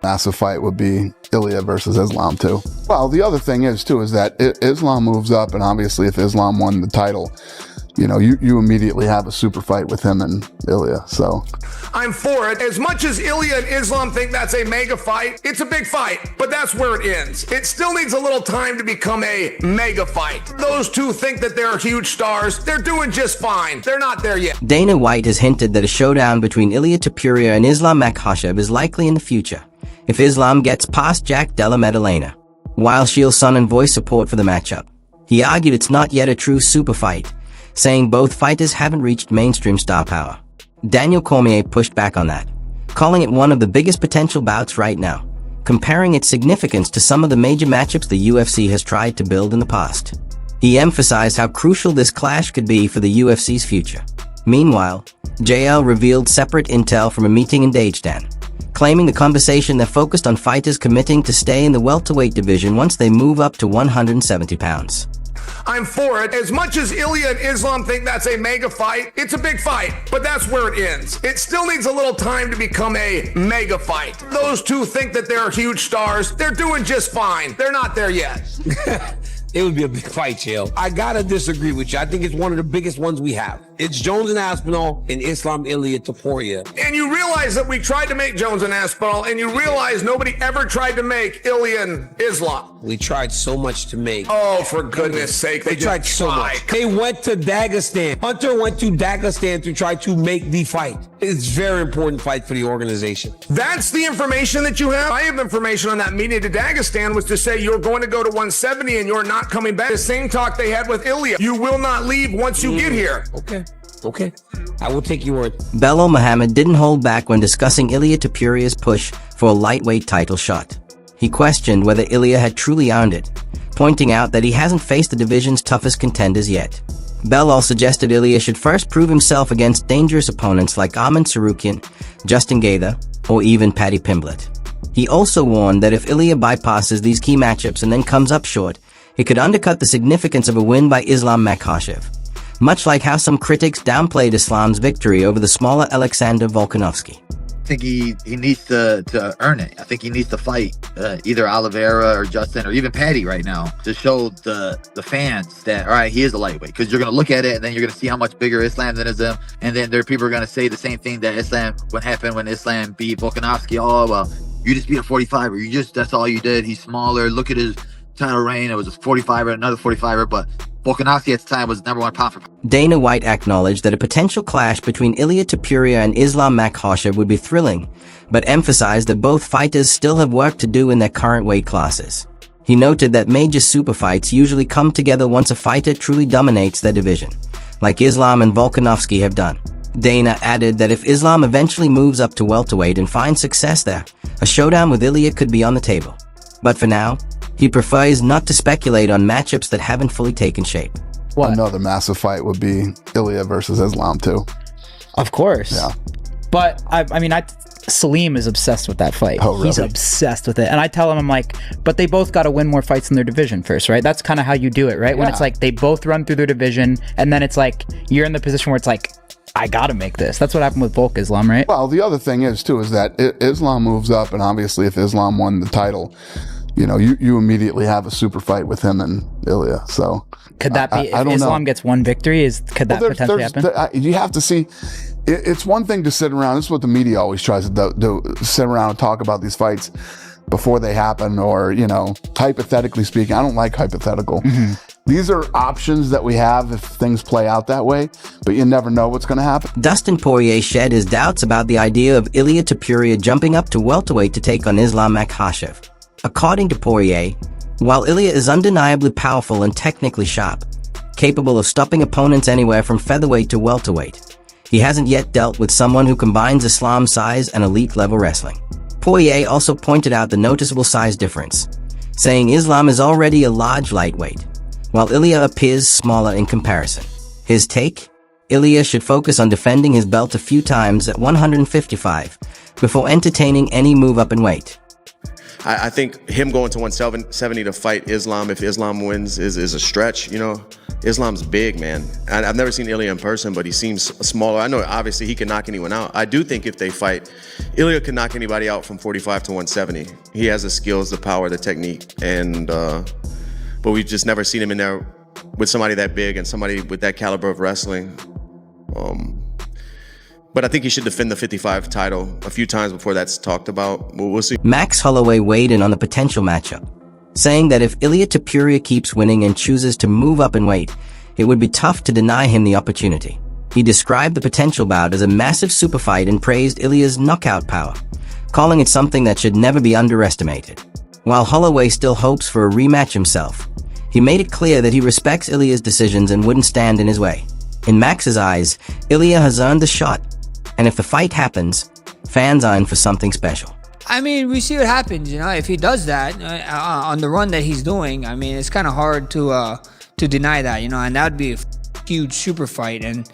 massive fight would be Ilia versus Islam too. Well, the other thing is too, is that Islam moves up, and obviously if Islam won the title, you know, you immediately have a super fight with him and Ilia, so. I'm for it. As much as Ilia and Islam think that's a mega fight, it's a big fight, but that's where it ends. It still needs a little time to become a mega fight. Those two think that they're huge stars. They're doing just fine. They're not there yet. Dana White has hinted that a showdown between Ilia Topuria and Islam Makhachev is likely in the future, if Islam gets past Jack Della Maddalena. While Shield Son and voiced support for the matchup, he argued it's not yet a true super fight, saying both fighters haven't reached mainstream star power. Daniel Cormier pushed back on that, calling it one of the biggest potential bouts right now, comparing its significance to some of the major matchups the UFC has tried to build in the past. He emphasized how crucial this clash could be for the UFC's future. Meanwhile, JL revealed separate intel from a meeting in Dagestan, claiming the conversation that focused on fighters committing to stay in the welterweight division once they move up to 170 pounds. I'm for it. As much as Ilia and Islam think that's a mega fight, it's a big fight, but that's where it ends. It still needs a little time to become a mega fight. Those two think that they're huge stars. They're doing just fine. They're not there yet. It would be a big fight, Chael. I gotta disagree with you. I think it's one of the biggest ones we have. It's Jones and Aspinall and Islam Ilia Topuria. And you realize that we tried to make Jones and Aspinall, and you realize nobody ever tried to make Ilia and Islam. We tried so much to make. Oh, for goodness sake. They tried so much. They went to Dagestan. Hunter went to Dagestan to try to make the fight. It's a very important fight for the organization. That's the information that you have? I have information on that meeting to Dagestan was to say you're going to go to 170 and you're not coming back. The same talk they had with Ilia. You will not leave once you get here. Okay. I will take your word. Belal Muhammad didn't hold back when discussing Ilia Topuria's push for a lightweight title shot. He questioned whether Ilia had truly earned it, pointing out that he hasn't faced the division's toughest contenders yet. Belal suggested Ilia should first prove himself against dangerous opponents like Arman Tsarukyan, Justin Gaethje, or even Paddy Pimblett. He also warned that if Ilia bypasses these key matchups and then comes up short, it could undercut the significance of a win by Islam Makhachev, much like how some critics downplayed Islam's victory over the smaller Alexander Volkanovski. I think he needs to earn it. I think he needs to fight either Oliveira or Justin or even Paddy right now to show the fans that, all right, he is a lightweight. Because you're going to look at it and then you're going to see how much bigger Islam than is him. And then there are people who are going to say the same thing that Islam, what happened when Islam beat Volkanovski. Oh, well, you just beat a 45er. That's all you did. He's smaller. Look at his title reign. It was a 45er, another 45er, but Volkanovski at the time was #1 pound for pound. Dana White acknowledged that a potential clash between Ilia Topuria and Islam Makhachev would be thrilling, but emphasized that both fighters still have work to do in their current weight classes. He noted that major super fights usually come together once a fighter truly dominates their division, like Islam and Volkanovski have done. Dana added that if Islam eventually moves up to welterweight and finds success there, a showdown with Ilia could be on the table. But for now, he prefers not to speculate on matchups that haven't fully taken shape. What? Another massive fight would be Ilia versus Islam too. Of course. Yeah. But Salim is obsessed with that fight. Oh, really? He's obsessed with it. And I tell him, I'm like, but they both got to win more fights in their division first, right? That's kind of how you do it, right? Yeah. When it's like they both run through their division and then it's like you're in the position where it's like, I got to make this. That's what happened with Volk Islam, right? Well, the other thing is too, is that Islam moves up, and obviously if Islam won the title, you know, you immediately have a super fight with him and Ilia. So could that be, if Islam gets one victory, could that potentially happen? You have to see, it's one thing to sit around. This is what the media always tries to do, sit around and talk about these fights before they happen, or, you know, hypothetically speaking. I don't like hypothetical. Mm-hmm. These are options that we have if things play out that way, but you never know what's going to happen. Dustin Poirier shared his doubts about the idea of Ilia Topuria jumping up to welterweight to take on Islam Makhachev. According to Poirier, while Ilia is undeniably powerful and technically sharp, capable of stopping opponents anywhere from featherweight to welterweight, he hasn't yet dealt with someone who combines Islam's size and elite-level wrestling. Poirier also pointed out the noticeable size difference, saying Islam is already a large lightweight, while Ilia appears smaller in comparison. His take? Ilia should focus on defending his belt a few times at 155 before entertaining any move up in weight. I think him going to 170 to fight Islam, if Islam wins, is a stretch. You know, Islam's big, man. I've never seen Ilia in person, but he seems smaller. I know obviously he can knock anyone out. I do think if they fight, Ilia can knock anybody out from 45 to 170. He has the skills, the power, the technique, and but we've just never seen him in there with somebody that big and somebody with that caliber of wrestling. But I think he should defend the 55 title a few times before that's talked about. We'll see. Max Holloway weighed in on the potential matchup, saying that if Ilia Topuria keeps winning and chooses to move up in weight, it would be tough to deny him the opportunity. He described the potential bout as a massive super fight and praised Ilia's knockout power, calling it something that should never be underestimated. While Holloway still hopes for a rematch himself, he made it clear that he respects Ilia's decisions and wouldn't stand in his way. In Max's eyes, Ilia has earned the shot, and if the fight happens, fans are in for something special. I mean, we see what happens, you know, if he does that on the run that he's doing. I mean, it's kind of hard to deny that, you know, and that would be a huge super fight. And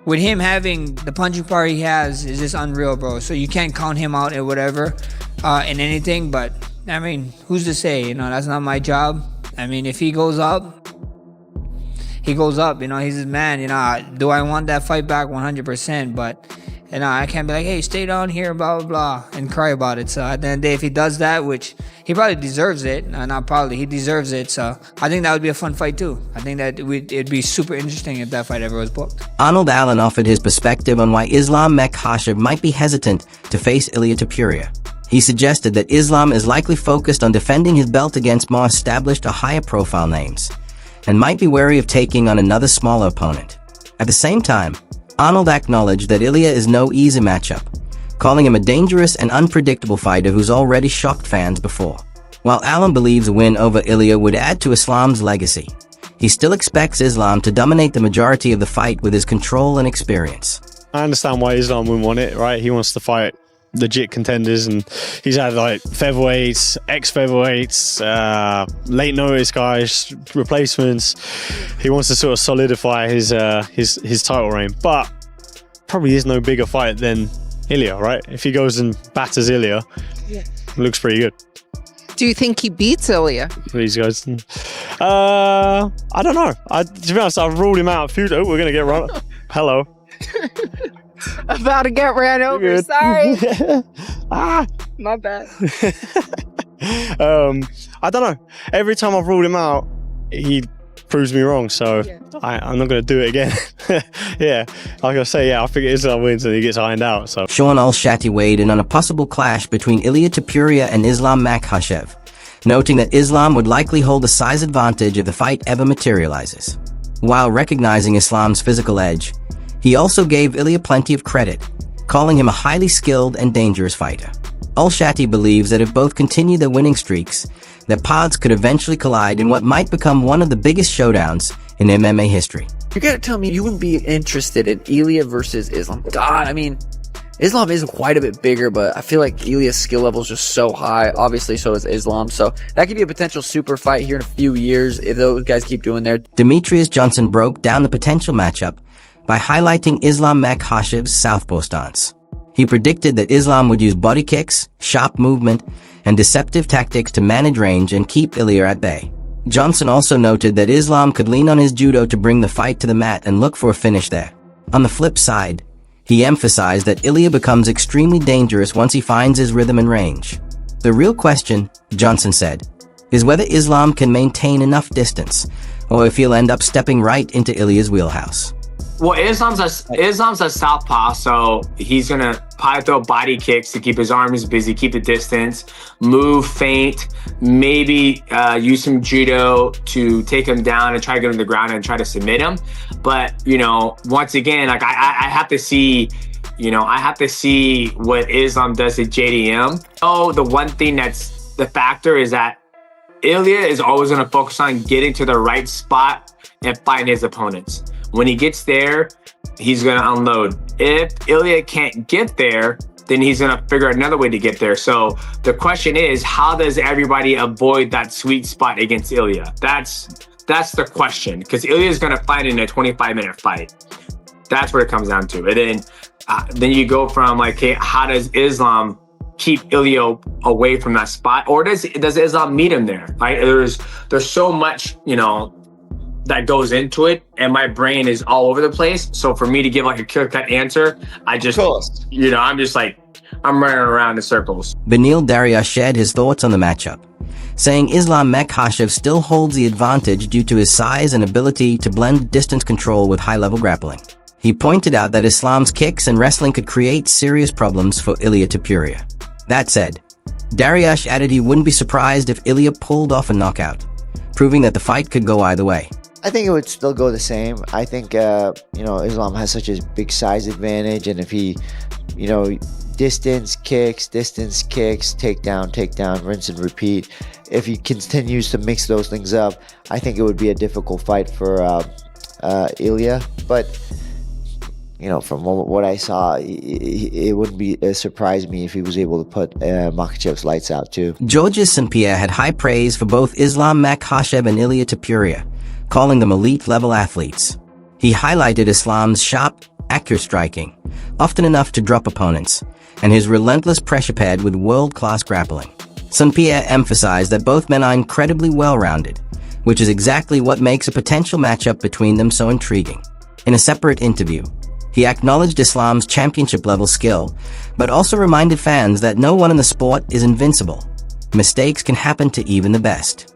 with him having the punching power he has, is just unreal, bro. So you can't count him out or whatever in anything. But I mean, who's to say? You know, that's not my job. I mean, if he goes up, he goes up. You know, he's his man. You know, do I want that fight back? 100%. But you know, I can't be like, hey, stay down here, blah, blah, blah, and cry about it. So at the end of the day, if he does that, which he probably deserves it, not probably, he deserves it. So I think that would be a fun fight too. I think that it'd be super interesting if that fight ever was booked. Arnold Allen offered his perspective on why Islam Makhachev might be hesitant to face Ilia Topuria. He suggested that Islam is likely focused on defending his belt against more established or higher profile names, and might be wary of taking on another smaller opponent. At the same time, Arnold acknowledged that Ilia is no easy matchup, calling him a dangerous and unpredictable fighter who's already shocked fans before. While Allen believes a win over Ilia would add to Islam's legacy, he still expects Islam to dominate the majority of the fight with his control and experience. I understand why Islam wouldn't want it, right? He wants to fight legit contenders, and he's had like featherweights, ex-featherweights, late notice guys, replacements. He wants to sort of solidify his title reign, but probably is no bigger fight than Ilia, right? If he goes and batters Ilia, it looks pretty good. Do you think he beats Ilia? These guys, I don't know. To be honest, I've ruled him out a few. Oh, we're gonna get run. Hello. About to get ran over. Sorry. My bad. I don't know. Every time I've ruled him out, he proves me wrong. So I'm not going to do it again. Yeah, like I say, I think Islam wins and he gets ironed out. So Sean Al-Shatti weighed in on a possible clash between Ilia Topuria and Islam Makhachev, noting that Islam would likely hold a size advantage if the fight ever materializes. While recognizing Islam's physical edge, he also gave Ilia plenty of credit, calling him a highly skilled and dangerous fighter. Al-Shatti believes that if both continue their winning streaks, their paths could eventually collide in what might become one of the biggest showdowns in MMA history. You're gonna tell me you wouldn't be interested in Ilia versus Islam? God, I mean, Islam is quite a bit bigger, but I feel like Ilia's skill level is just so high. Obviously, so is Islam. So that could be a potential super fight here in a few years if those guys keep doing their... Demetrius Johnson broke down the potential matchup by highlighting Islam Makhachev's southpaw stance. He predicted that Islam would use body kicks, sharp movement, and deceptive tactics to manage range and keep Ilia at bay. Johnson also noted that Islam could lean on his judo to bring the fight to the mat and look for a finish there. On the flip side, he emphasized that Ilia becomes extremely dangerous once he finds his rhythm and range. The real question, Johnson said, is whether Islam can maintain enough distance, or if he'll end up stepping right into Ilia's wheelhouse. Well, Islam's a southpaw, so he's gonna probably throw body kicks to keep his arms busy, keep the distance, move, feint, maybe use some judo to take him down and try to get him to the ground and try to submit him. But you know, once again, like I have to see, I have to see what Islam does at JDM. Oh, the one thing that's the factor is that Ilia is always gonna focus on getting to the right spot and fighting his opponents. When he gets there, he's going to unload. If Ilia can't get there, then he's going to figure another way to get there. So the question is, how does everybody avoid that sweet spot against Ilia? That's the question, because Ilia is going to fight in a 25-minute fight. That's what it comes down to. And then you go from like, hey, how does Islam keep Ilia away from that spot, or does Islam meet him there? Right? There's so much, that goes into it, and my brain is all over the place. So for me to give like a clear-cut answer, I'm just like, I'm running around in circles. Beneil Dariush shared his thoughts on the matchup, saying Islam Makhachev still holds the advantage due to his size and ability to blend distance control with high-level grappling. He pointed out that Islam's kicks and wrestling could create serious problems for Ilia Topuria. That said, Dariush added he wouldn't be surprised if Ilia pulled off a knockout, proving that the fight could go either way. I think it would still go the same. I think, Islam has such a big size advantage, and if he, distance kicks, takedown, rinse and repeat, if he continues to mix those things up, I think it would be a difficult fight for Ilia. But, from what I saw, it wouldn't surprise me if he was able to put Makhachev's lights out too. Georges St-Pierre had high praise for both Islam Makhachev and Ilia Topuria, calling them elite-level athletes. He highlighted Islam's sharp, accurate striking, often enough to drop opponents, and his relentless pressure paired with world-class grappling. St-Pierre emphasized that both men are incredibly well-rounded, which is exactly what makes a potential matchup between them so intriguing. In a separate interview, he acknowledged Islam's championship-level skill, but also reminded fans that no one in the sport is invincible. Mistakes can happen to even the best.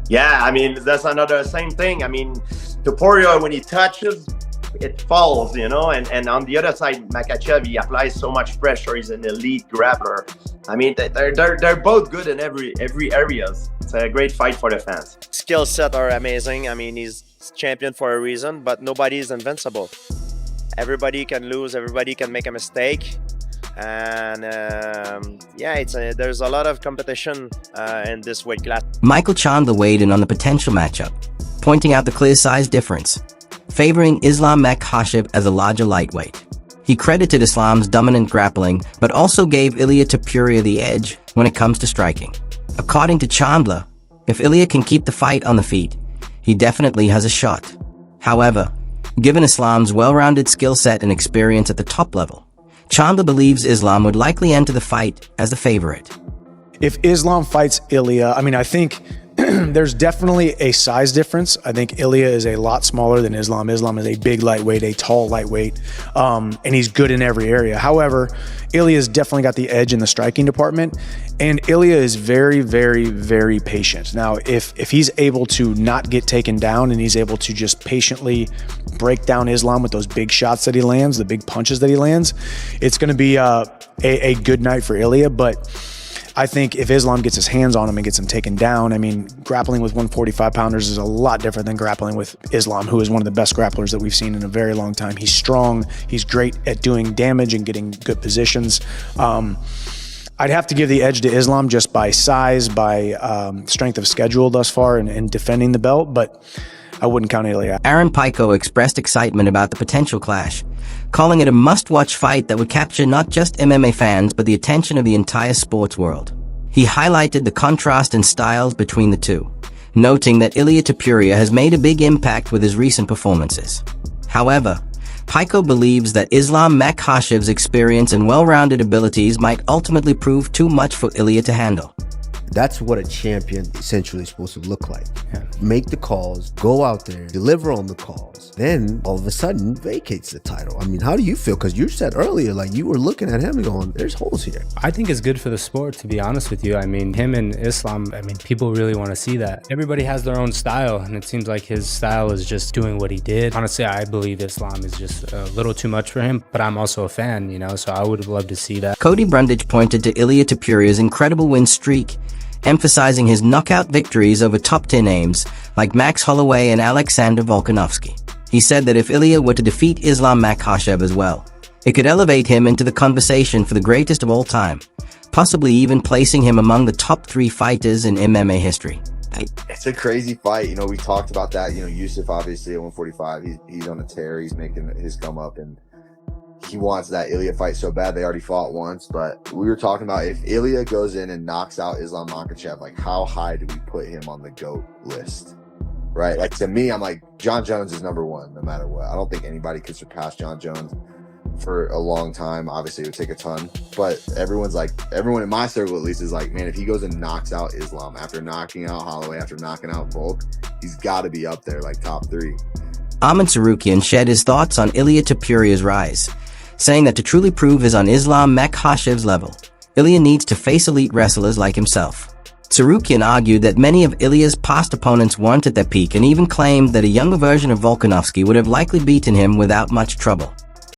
Yeah, that's another same thing. Topuria, when he touches, it falls, and on the other side, Makhachev, he applies so much pressure. He's an elite grappler. They're both good in every areas. It's a great fight for the fans. Skill set are amazing. He's champion for a reason, but nobody is invincible. Everybody can lose, everybody can make a mistake. And there's a lot of competition in this weight class. Michael Chandler weighed in on the potential matchup, pointing out the clear size difference, favoring Islam Makhachev as a larger lightweight. He credited Islam's dominant grappling, but also gave Ilia Topuria the edge when it comes to striking. According to Chandler, if Ilia can keep the fight on the feet, he definitely has a shot. However, given Islam's well-rounded skill set and experience at the top level, Chandler believes Islam would likely enter the fight as the favorite. If Islam fights Ilia, I think there's definitely a size difference. I think Ilia is a lot smaller than Islam. Islam is a big lightweight, a tall lightweight, and he's good in every area. However, Ilia's definitely got the edge in the striking department, and Ilia is very, very, very patient. Now, if he's able to not get taken down and he's able to just patiently break down Islam with those big shots that he lands, the big punches that he lands, it's going to be a good night for Ilia. But I think if Islam gets his hands on him and gets him taken down, grappling with 145-pounders is a lot different than grappling with Islam, who is one of the best grapplers that we've seen in a very long time. He's strong. He's great at doing damage and getting good positions. I'd have to give the edge to Islam just by size, by strength of schedule thus far and defending the belt, but I wouldn't count Ilia. Aaron Pico expressed excitement about the potential clash, calling it a must-watch fight that would capture not just MMA fans but the attention of the entire sports world. He highlighted the contrast in styles between the two, noting that Ilia Topuria has made a big impact with his recent performances. However, Pico believes that Islam Makhachev's experience and well-rounded abilities might ultimately prove too much for Ilia to handle. That's what a champion essentially is supposed to look like. Make the calls, go out there, deliver on the calls, then all of a sudden vacates the title. How do you feel? Because you said earlier, you were looking at him and going, there's holes here. I think it's good for the sport, to be honest with you. Him and Islam, people really want to see that. Everybody has their own style, and it seems like his style is just doing what he did. Honestly, I believe Islam is just a little too much for him, but I'm also a fan, so I would love to see that. Cody Brundage pointed to Ilia Topuria's incredible win streak, emphasizing his knockout victories over top-tier names like Max Holloway and Alexander Volkanovski. He said that if Ilia were to defeat Islam Makhachev as well, it could elevate him into the conversation for the greatest of all time, possibly even placing him among the top 3 fighters in MMA history. It's a crazy fight. We talked about that. Yusuf obviously at 145, he's on a tear. He's making his come up, and he wants that Ilia fight so bad. They already fought once, but we were talking about if Ilia goes in and knocks out Islam Makhachev, how high do we put him on the GOAT list? Right? To me, I'm John Jones is number 1, no matter what. I don't think anybody could surpass John Jones. for a long time. Obviously, it would take a ton, but everyone in my circle at least is like, man, if he goes and knocks out Islam after knocking out Holloway, after knocking out Volk, he's got to be up there, like top 3. Amin Sarukian shared his thoughts on Ilia Topuria's rise, saying that to truly prove is on Islam Makhachev's level, Ilia needs to face elite wrestlers like himself. Sarukian argued that many of Ilia's past opponents weren't at their peak and even claimed that a younger version of Volkanovski would have likely beaten him without much trouble.